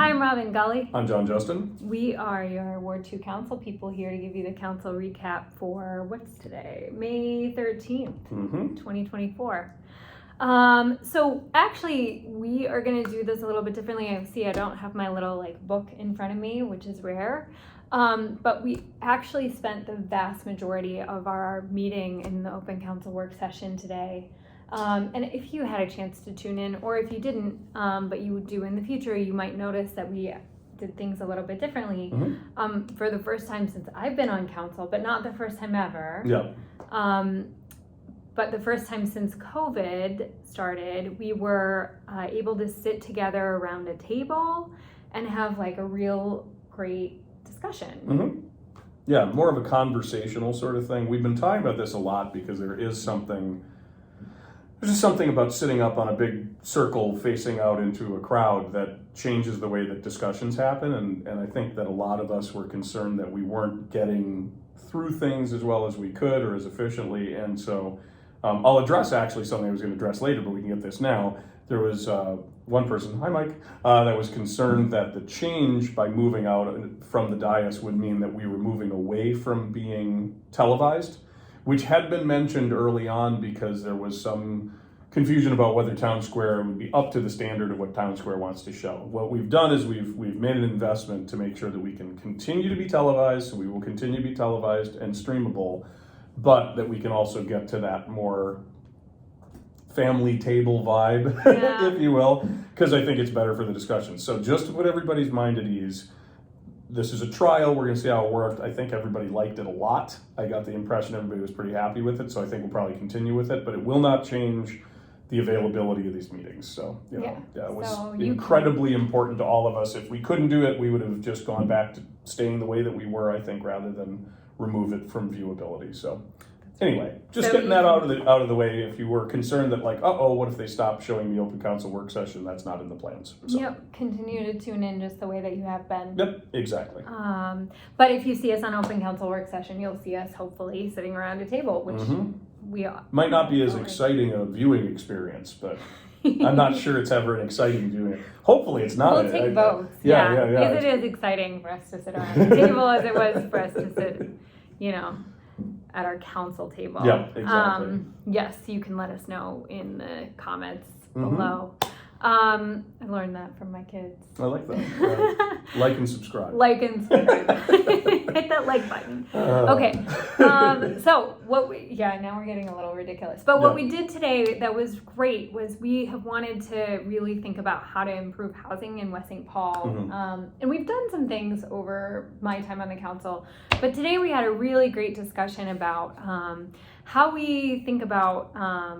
Hi, I'm Robin Gully. I'm John Justin. We are your Ward 2 Council people here to give you the council recap for what's today? May 13th, 2024. So actually, we are going to do this a little bit differently. I don't have my little book in front of me, which is rare. But we actually spent the vast majority of our meeting in the open council work session today. And if you had a chance to tune in, or if you didn't, but you would do in the future, you might notice that we did things a little bit differently. For the first time since I've been on council, but not the first time ever. Yeah. But the first time since COVID started, we were able to sit together around a table and have a real great discussion. Yeah, more of a conversational sort of thing. We've been talking about this a lot because there's just something about sitting up on a big circle facing out into a crowd that changes the way that discussions happen. And I think that a lot of us were concerned that we weren't getting through things as well as we could or as efficiently. And so I'll address actually something I was going to address later, but we can get this now. There was one person, hi Mike, that was concerned that the change by moving out from the dais would mean that we were moving away from being televised, which had been mentioned early on because there was some confusion about whether Town Square would be up to the standard of what Town Square wants to show. What we've done is we've made an investment to make sure that we can continue to be televised, so we will continue to be televised and streamable, but that we can also get to that more family table vibe, if you will, because I think it's better for the discussion. So just to put everybody's mind at ease, this is a trial. We're going to see how it worked. I think everybody liked it a lot. I got the impression everybody was pretty happy with it, so I think we'll probably continue with it, but it will not change the availability of these meetings. So, it was incredibly important to all of us. If we couldn't do it, we would have just gone back to staying the way that we were, I think, rather than remove it from viewability. So anyway, just getting that out of the way. If you were concerned that what if they stop showing the open council work session? That's not in the plans. So. Yep, continue to tune in just the way that you have been. Yep, exactly. But if you see us on open council work session, you'll see us hopefully sitting around a table, which we are. Might not be as exciting a viewing experience, but I'm not sure it's ever an exciting viewing. Hopefully it's not. We'll take both. Yeah. Because it is exciting for us to sit around the table as it was for us to sit, at our council table. Yeah, exactly. Yes, you can let us know in the comments below. I learned that from my kids. I like that. Like and subscribe. Hit that like button. Okay. So now we're getting a little ridiculous. But what we did today that was great was we have wanted to really think about how to improve housing in West St. Paul. And we've done some things over my time on the council. But today we had a really great discussion about how we think about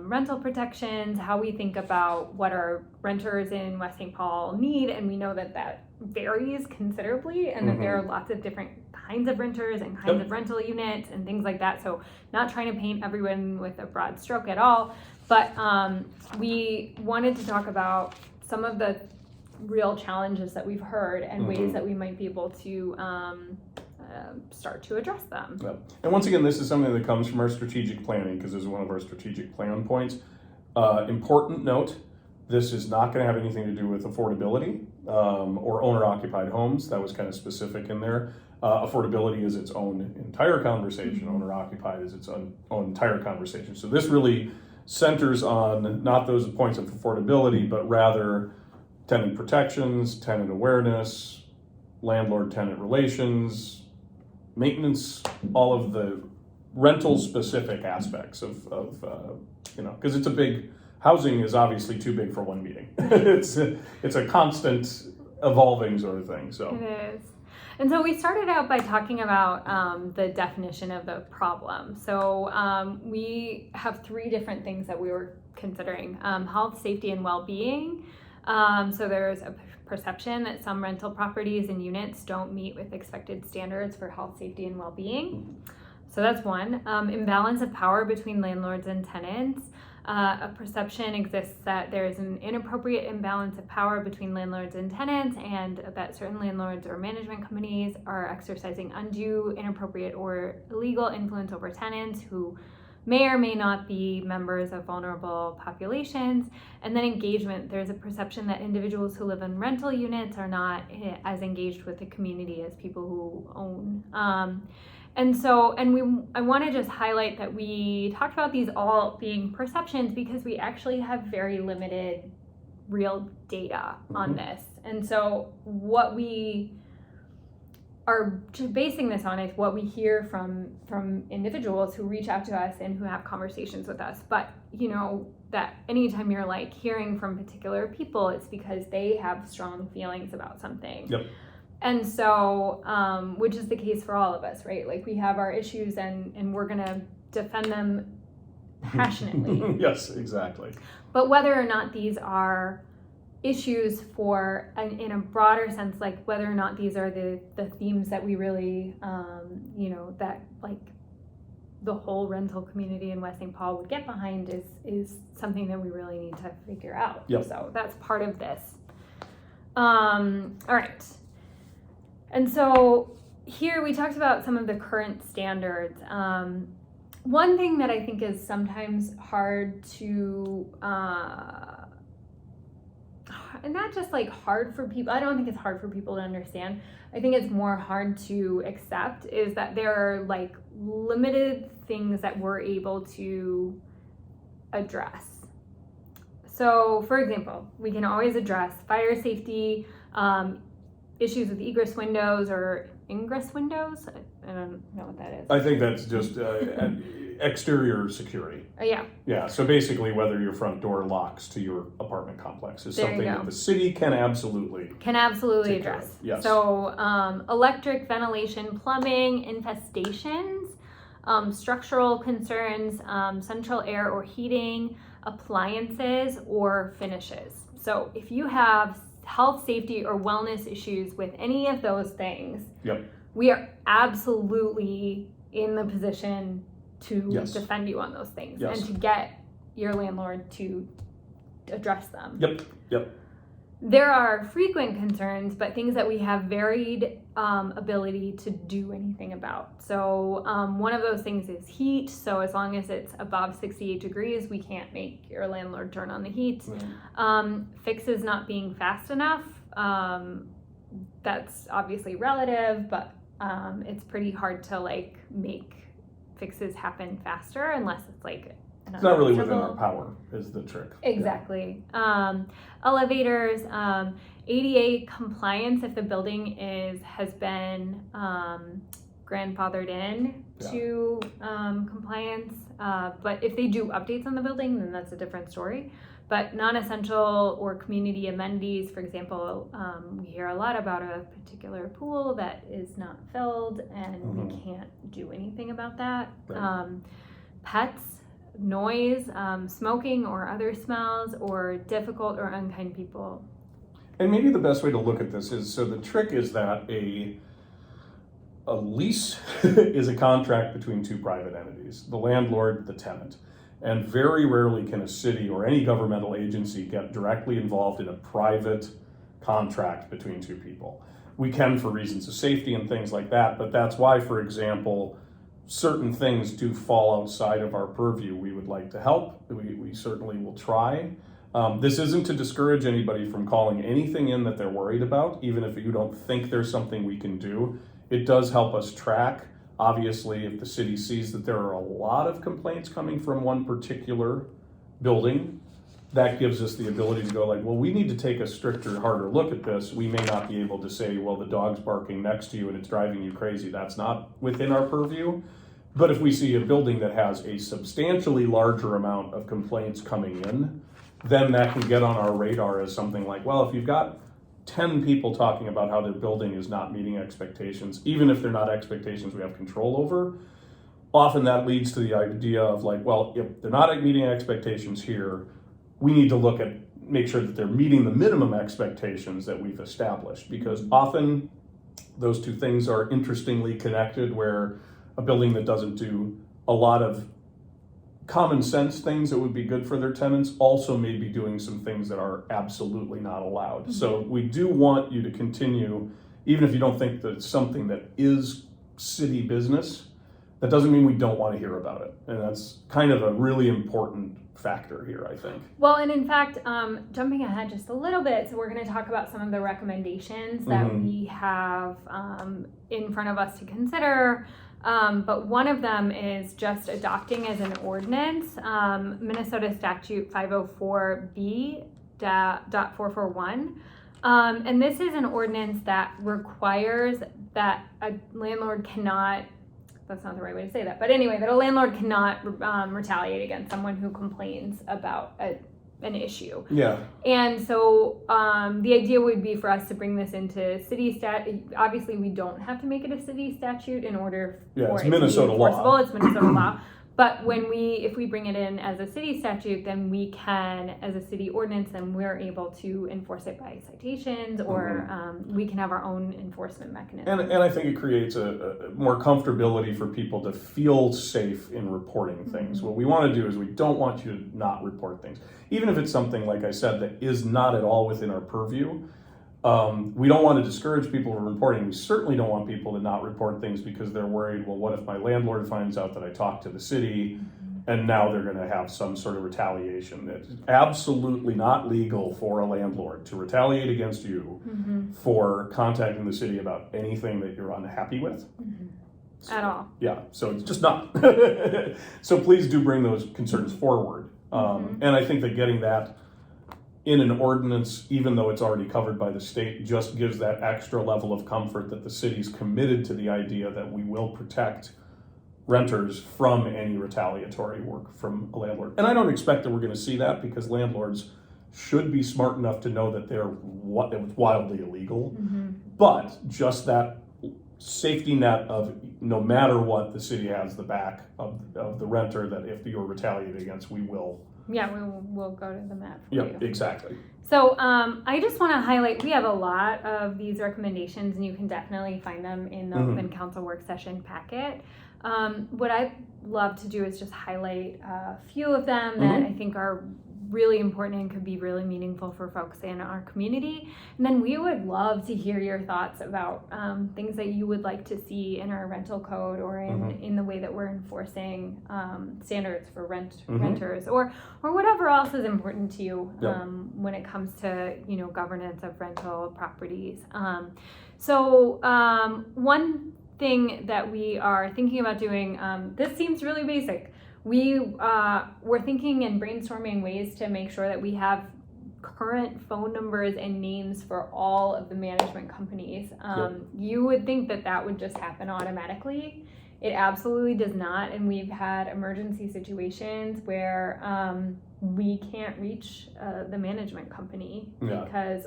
rental protections, how we think about what our renters in West St. Paul need, and we know that varies considerably, and that there are lots of different kinds of renters and kinds of rental units and things like that. So not trying to paint everyone with a broad stroke at all, but we wanted to talk about some of the real challenges that we've heard and ways that we might be able to start to address them. Yep. And once again, this is something that comes from our strategic planning, because this is one of our strategic plan points. Important note, this is not going to have anything to do with affordability or owner-occupied homes. That was kind of specific in there. Affordability is its own entire conversation. Owner-occupied is its own entire conversation. So this really centers on not those points of affordability, but rather tenant protections, tenant awareness, landlord-tenant relations, maintenance, all of the rental specific aspects of because it's a big, housing is obviously too big for one meeting. It's a constant evolving sort of thing. So it is. And so we started out by talking about the definition of the problem. So we have three different things that we were considering: health, safety, and well-being. So there's a perception that some rental properties and units don't meet with expected standards for health, safety, and well-being. So that's one. Imbalance of power between landlords and tenants. A perception exists that there is an inappropriate imbalance of power between landlords and tenants, and that certain landlords or management companies are exercising undue, inappropriate, or illegal influence over tenants who may or may not be members of vulnerable populations. And then engagement, there's a perception that individuals who live in rental units are not as engaged with the community as people who own. I want to just highlight that we talked about these all being perceptions because we actually have very limited real data on this. And so what we are basing this on is what we hear from individuals who reach out to us and who have conversations with us. But you know that anytime you're like hearing from particular people, it's because they have strong feelings about something. Yep. And so, which is the case for all of us, right? Like we have our issues and we're gonna defend them passionately. Yes, exactly. But whether or not these are issues for, in a broader sense, like whether or not these are the themes that we really, that like the whole rental community in West St. Paul would get behind is something that we really need to figure out. Yep. So that's part of this. All right. And so here we talked about some of the current standards. One thing that I think is sometimes hard to, and not just like hard for people, I don't think it's hard for people to understand. I think it's more hard to accept is that there are like limited things that we're able to address. So for example, we can always address fire safety, issues with egress windows or ingress windows. I don't know what that is. I think that's just exterior security. Yeah. Yeah, so basically whether your front door locks to your apartment complex is something that the city can absolutely address. Yes. So electric, ventilation, plumbing, infestations, structural concerns, central air or heating, appliances, or finishes. So if you have health, safety, or wellness issues with any of those things, yep, we are absolutely in the position to yes, defend you on those things, yes, and to get your landlord to address them. Yep, yep. There are frequent concerns, but things that we have varied ability to do anything about. So one of those things is heat. So as long as it's above 68 degrees, we can't make your landlord turn on the heat. Fixes not being fast enough. That's obviously relative, but it's pretty hard to like make fixes happen faster unless it's like it's not really within our power is the trick. Exactly. Yeah. Elevators, ADA compliance if the building has been grandfathered in to compliance. But if they do updates on the building, then that's a different story. But non-essential or community amenities, for example, we hear a lot about a particular pool that is not filled and we can't do anything about that. Right. Pets, noise, smoking or other smells, or difficult or unkind people. And maybe the best way to look at this is, so the trick is that a lease is a contract between two private entities, the landlord, the tenant. And very rarely can a city or any governmental agency get directly involved in a private contract between two people. We can for reasons of safety and things like that, but that's why, for example, certain things do fall outside of our purview. We would like to help. We certainly will try. This isn't to discourage anybody from calling anything in that they're worried about, even if you don't think there's something we can do. It does help us track. Obviously, if the city sees that there are a lot of complaints coming from one particular building, that gives us the ability to go like, well, we need to take a stricter, harder look at this. We may not be able to say, well, the dog's barking next to you and it's driving you crazy. That's not within our purview. But if we see a building that has a substantially larger amount of complaints coming in, then that can get on our radar as something like, well, if you've got 10 people talking about how their building is not meeting expectations, even if they're not expectations we have control over, often that leads to the idea of like, well, if they're not meeting expectations here, we need to make sure that they're meeting the minimum expectations that we've established, because often those two things are interestingly connected, where a building that doesn't do a lot of common sense things that would be good for their tenants also may be doing some things that are absolutely not allowed. Mm-hmm. So we do want you to continue, even if you don't think that it's something that is city business, that doesn't mean we don't want to hear about it. And that's kind of a really important factor here, I think. Well, and in fact, jumping ahead just a little bit, so we're going to talk about some of the recommendations that we have in front of us to consider. But one of them is just adopting as an ordinance Minnesota Statute 504B.441. And this is an ordinance that requires that a landlord cannot, that's not the right way to say that, but anyway, that a landlord cannot retaliate against someone who complains about an issue. Yeah. And so the idea would be for us to bring this into city obviously we don't have to make it a city statute in order for it's it Minnesota to be enforceable. law. It's Minnesota law. But if we bring it in as a city statute, then we can, as a city ordinance, then we're able to enforce it by citations, or we can have our own enforcement mechanism. And I think it creates a more comfortability for people to feel safe in reporting things. What we want to do is we don't want you to not report things. Even if it's something, like I said, that is not at all within our purview. We don't want to discourage people from reporting. We certainly don't want people to not report things because they're worried, well, what if my landlord finds out that I talked to the city and now they're going to have some sort of retaliation? It's absolutely not legal for a landlord to retaliate against you for contacting the city about anything that you're unhappy with. At all. Yeah, so it's just not. So please do bring those concerns forward. And I think that getting that in an ordinance, even though it's already covered by the state, just gives that extra level of comfort that the city's committed to the idea that we will protect renters from any retaliatory work from a landlord. And I don't expect that we're going to see that, because landlords should be smart enough to know that they're wildly illegal. But just that safety net of no matter what, the city has the back of the renter, that if you're retaliated against, we will. Yeah, we'll go to the mat for Yeah, you. exactly. So I just want to highlight, we have a lot of these recommendations, and you can definitely find them in the Open Council work session packet. What I'd love to do is just highlight a few of them that I think are really important and could be really meaningful for folks in our community. And then we would love to hear your thoughts about things that you would like to see in our rental code, or in the way that we're enforcing standards for renters, or whatever else is important to you when it comes to governance of rental properties. So one thing that we are thinking about doing, this seems really basic. We're thinking and brainstorming ways to make sure that we have current phone numbers and names for all of the management companies. You would think that would just happen automatically. It absolutely does not, and we've had emergency situations where we can't reach the management company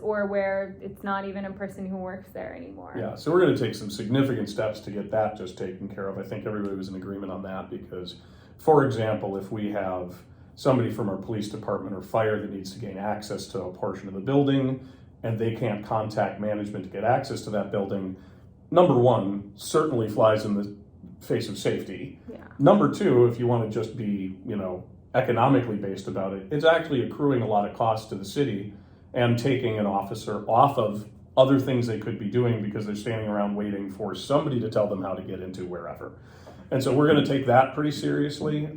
or where it's not even a person who works there anymore. Yeah, so we're going to take some significant steps to get that just taken care of. I think everybody was in agreement on that, because, for example, if we have somebody from our police department or fire that needs to gain access to a portion of the building and they can't contact management to get access to that building, number one, certainly flies in the face of safety. Number two, if you want to just be, economically based about it, it's actually accruing a lot of cost to the city and taking an officer off of other things they could be doing because they're standing around waiting for somebody to tell them how to get into wherever. And so we're going to take that pretty seriously.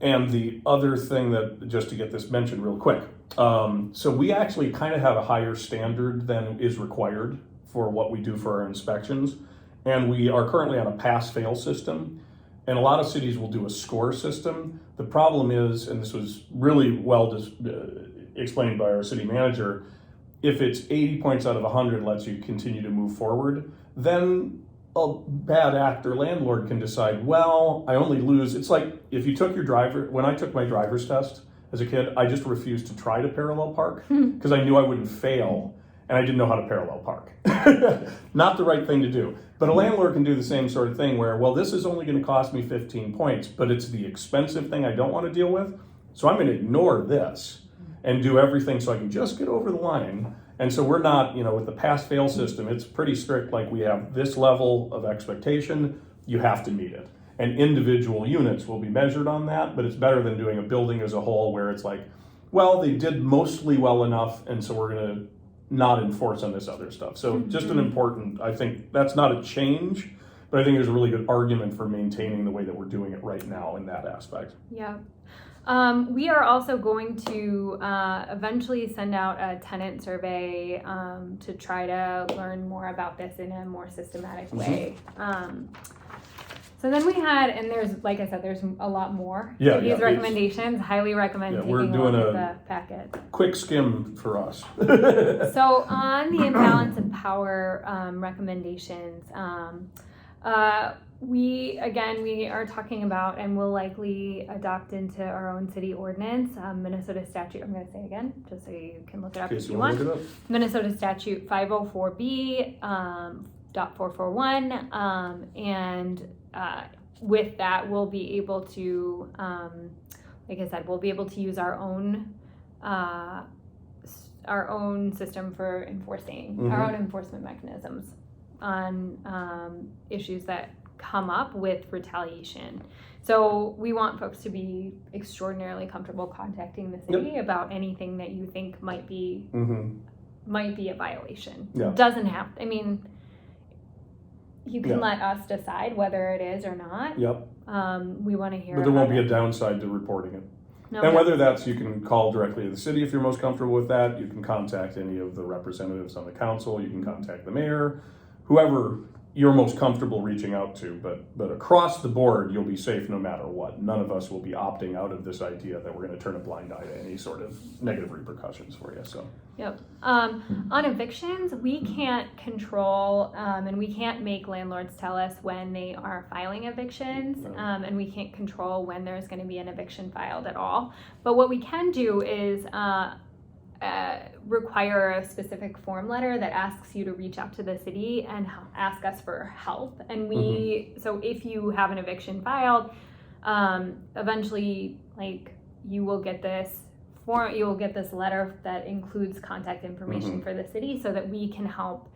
And the other thing that, just to get this mentioned real quick, so we actually kind of have a higher standard than is required for what we do for our inspections. And we are currently on a pass-fail system. And a lot of cities will do a score system. The problem is, and this was really well explained by our city manager, if it's 80 points out of 100 lets you continue to move forward, then a bad actor landlord can decide, well, I only lose. It's like if you took when I took my driver's test as a kid, I just refused to try to parallel park because I knew I wouldn't fail and I didn't know how to parallel park. Not the right thing to do. But a landlord can do the same sort of thing where, well, this is only going to cost me 15 points, but it's the expensive thing I don't want to deal with. So I'm going to ignore this and do everything so I can just get over the line. And so we're not, with the pass-fail system, it's pretty strict. Like, we have this level of expectation, you have to meet it. And individual units will be measured on that, but it's better than doing a building as a whole where it's like, well, they did mostly well enough, and so we're going to not enforce on this other stuff. So just an important, I think that's not a change, But I think there's a really good argument for maintaining the way that we're doing it right now in that aspect. Yeah. We are also going to eventually send out a tenant survey to try to learn more about this in a more systematic way. So then we had, and there's, like I said, there's a lot more. Yeah, to these yeah, recommendations. Highly recommend Yeah, taking we're a doing look a- at the packet. Quick skim for us. So on the imbalance of power recommendations, we are talking about and will likely adopt into our own city ordinance Minnesota statute. I'm going to say again, just so you can look it up In if case you you want want. to look it up. Minnesota statute 504B .441, and with that, we'll be able to, like I said, we'll be able to use our own system for enforcing our own enforcement mechanisms on issues that come up with retaliation. So we want folks to be extraordinarily comfortable contacting the city about anything that you think might be a violation. Yeah. Doesn't have, I mean, you can Yeah. let us decide whether it is or not. Yep. We want to hear. But there won't be about a downside to reporting it. No, And no. whether that's, you can call directly to the city if you're most comfortable with that. You can contact any of the representatives on the council. You can contact the mayor, whoever you're most comfortable reaching out to. But across the board, you'll be safe no matter what. None of us will be opting out of this idea that we're going to turn a blind eye to any sort of negative repercussions for you. So. Yep. On evictions, we can't control and we can't make landlords tell us when they are filing evictions, No. and we can't control when there's going to be an eviction filed at all. But what we can do is require a specific form letter that asks you to reach out to the city and ask us for help. And we, so if you have an eviction filed, eventually, like, you will get this letter that includes contact information for the city so that we can help,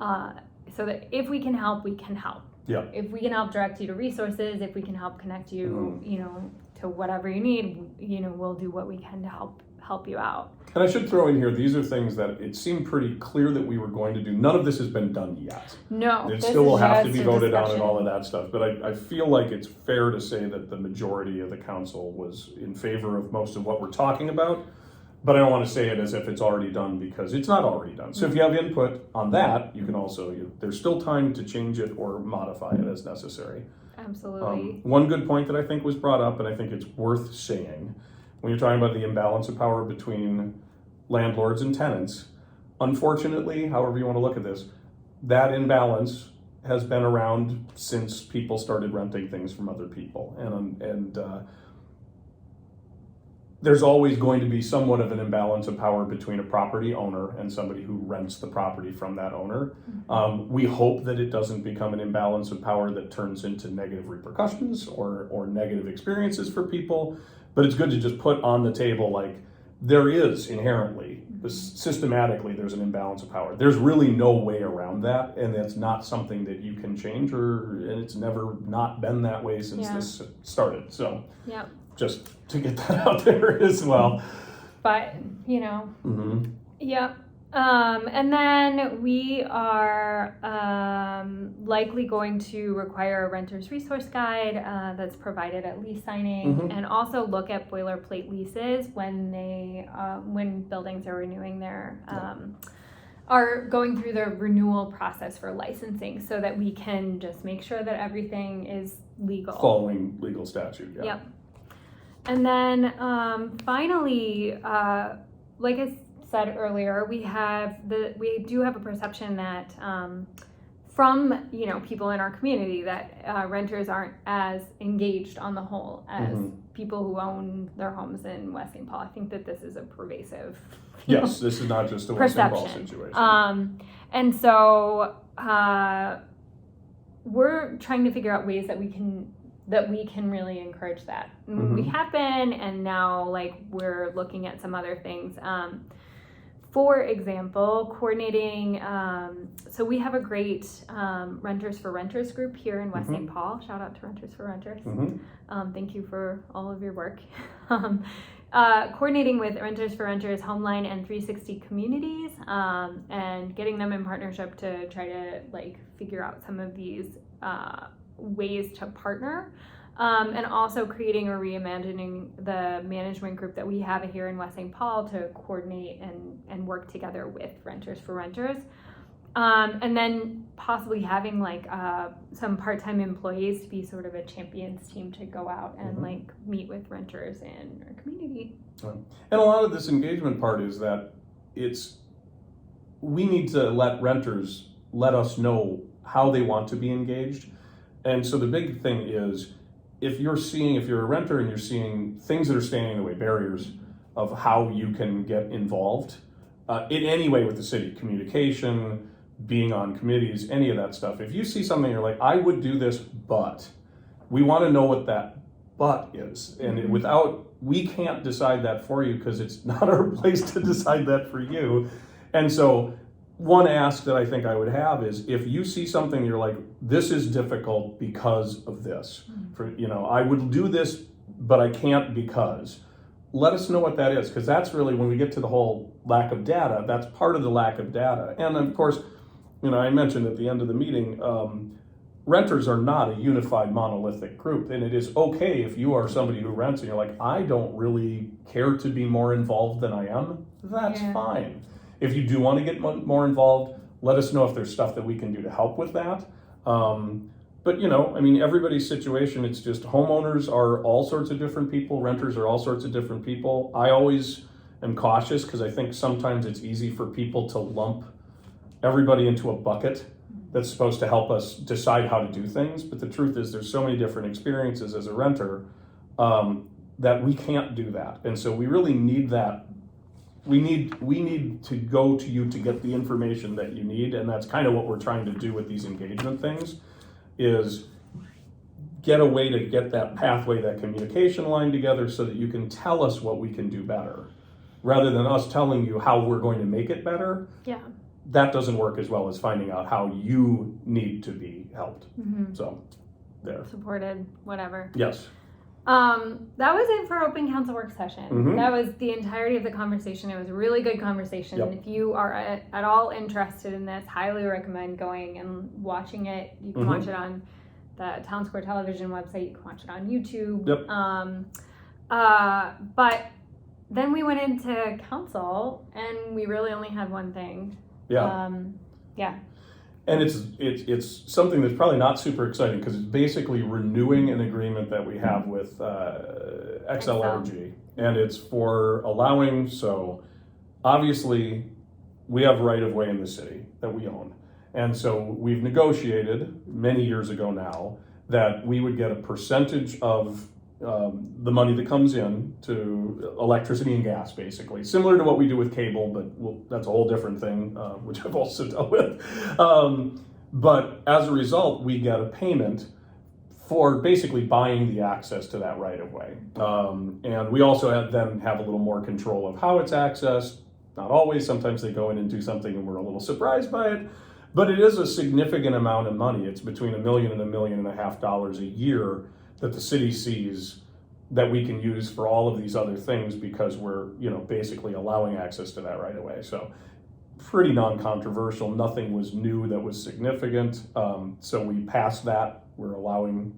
so that if we can help, we can help. Yeah. If we can help direct you to resources, if we can help connect you, you know, to whatever you need, you know, we'll do what we can to help you out. And I should throw in here, these are things that it seemed pretty clear that we were going to do. None of this has been done yet. No, It this still will is have to just be a voted on and discussion. all of that stuff. But I feel like it's fair to say that the majority of the council was in favor of most of what we're talking about. But I don't want to say it as if it's already done, because it's not already done. So if you have input on that, you can also, there's still time to change it or modify it as necessary. Absolutely. One good point that I think was brought up, and I think it's worth saying, when you're talking about the imbalance of power between landlords and tenants, unfortunately, however you want to look at this, that imbalance has been around since people started renting things from other people. And there's always going to be somewhat of an imbalance of power between a property owner and somebody who rents the property from that owner. We hope that it doesn't become an imbalance of power that turns into negative repercussions or negative experiences for people. But it's good to just put on the table, like, there is inherently, systematically, there's an imbalance of power. There's really no way around that, and that's not something that you can change, and it's never not been that way since this started. So, Yep. just to get that out there as well. But, you know, yep. And then we are likely going to require a renter's resource guide that's provided at lease signing, and also look at boilerplate leases when when buildings are renewing their are going through the renewal process for licensing, so that we can just make sure that everything is legal. Following legal statute, yeah. Yep. And then finally, like I said earlier, we do have a perception that from people in our community that renters aren't as engaged on the whole as people who own their homes in West St. Paul. I think that this is a pervasive Yes, this is not just a West St. Paul perception. situation. And so we're trying to figure out ways that we can really encourage that. We have been, and now we're looking at some other things. For example, coordinating, so we have a great Renters for Renters group here in West St. Paul. Shout out to Renters for Renters. Thank you for all of your work. Coordinating with Renters for Renters, Homeline, and 360 Communities, and getting them in partnership to try to figure out some of these ways to partner. And also creating or reimagining the management group that we have here in West St. Paul to coordinate and work together with Renters for Renters. And then possibly having like some part-time employees to be sort of a champions team to go out and like meet with renters in our community. And a lot of this engagement part is that we need to let renters let us know how they want to be engaged. And so the big thing is, if you're a renter and you're seeing things that are standing in the way, barriers of how you can get involved in any way with the city, communication, being on committees, any of that stuff. If you see something, you're like, I would do this, but we want to know what that but is. And we can't decide that for you because it's not our place to decide that for you. And so one ask that I think I would have is, if you see something you're like, this is difficult because of this, I would do this, but I can't because, let us know what that is. Because that's really, when we get to the whole lack of data, that's part of the lack of data. And of course, I mentioned at the end of the meeting, renters are not a unified monolithic group. And it is okay if you are somebody who rents and you're like, I don't really care to be more involved than I am. That's fine. If you do want to get more involved, let us know if there's stuff that we can do to help with that. But everybody's situation, it's just, homeowners are all sorts of different people, renters are all sorts of different people. I always am cautious because I think sometimes it's easy for people to lump everybody into a bucket that's supposed to help us decide how to do things. But the truth is, there's so many different experiences as a renter that we can't do that. And so we really need that. We need to go to you to get the information that you need, and that's kind of what we're trying to do with these engagement things, is get a way to get that pathway, that communication line together so that you can tell us what we can do better, rather than us telling you how we're going to make it better. Yeah. That doesn't work as well as finding out how you need to be helped. So, there. Supported, whatever. Yes. That was it for Open Council Work Session. That was the entirety of the conversation. It was a really good conversation. If you are at all interested in this, highly recommend going and watching it. You can watch it on the Town Square Television website. You can watch it on YouTube. But then we went into council and we really only had one thing. And it's something that's probably not super exciting because it's basically renewing an agreement that we have with XL Energy, and it's for allowing. So obviously, we have right of way in the city that we own, and so we've negotiated many years ago now that we would get a percentage of the money that comes in to electricity and gas, basically similar to what we do with cable, but that's a whole different thing, which I've also dealt with. But as a result, we get a payment for basically buying the access to that right of way. And we also have a little more control of how it's accessed. Not always, sometimes they go in and do something and we're a little surprised by it, but it is a significant amount of money. It's between $1 million and $1.5 million a year that the city sees that we can use for all of these other things because we're, basically allowing access to that right away. So pretty non-controversial. Nothing was new that was significant. So we passed that. We're allowing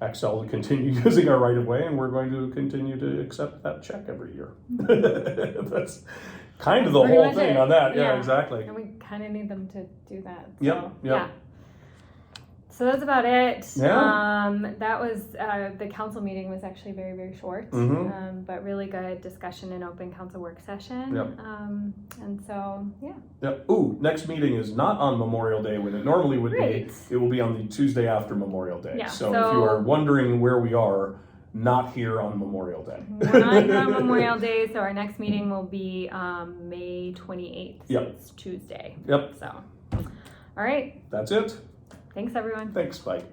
XL to continue using our right of way, and we're going to continue to accept that check every year. That's kind of the whole thing on that. Yeah, exactly. And we kind of need them to do that. So, Yep. Yeah. So that's about it. Yeah. That was, the council meeting was actually very, very short, but really good discussion in open council work session. Yep. And so, yeah. Yep. Ooh, next meeting is not on Memorial Day when it normally would Great. be. It will be on the Tuesday after Memorial Day. Yeah, So if you are wondering where we are, not here on Memorial Day. We're not here on Memorial Day, so our next meeting will be May 28th. Yep. It's Tuesday. Yep. So, all right. That's it. Thanks, everyone. Thanks. Bye.